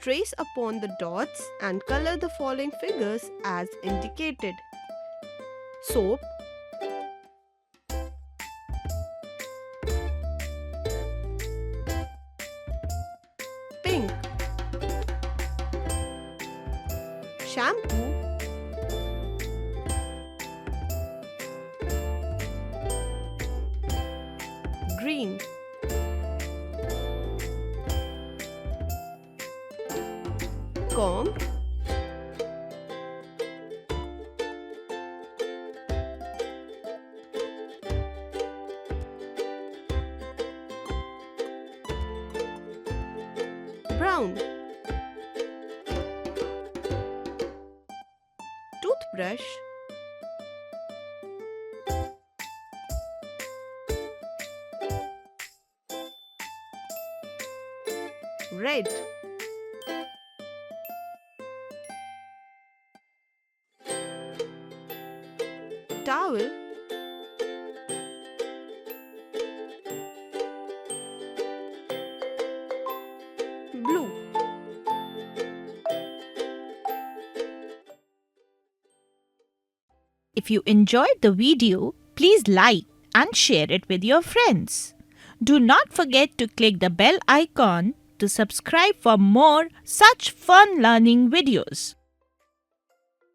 Trace upon the dots and color the following figures as indicated. Soap, pink, shampoo, green, comb, brown, toothbrush, red, towel, blue. If you enjoyed the video, please like and share it with your friends. Do not forget to click the bell icon to subscribe for more such fun learning videos.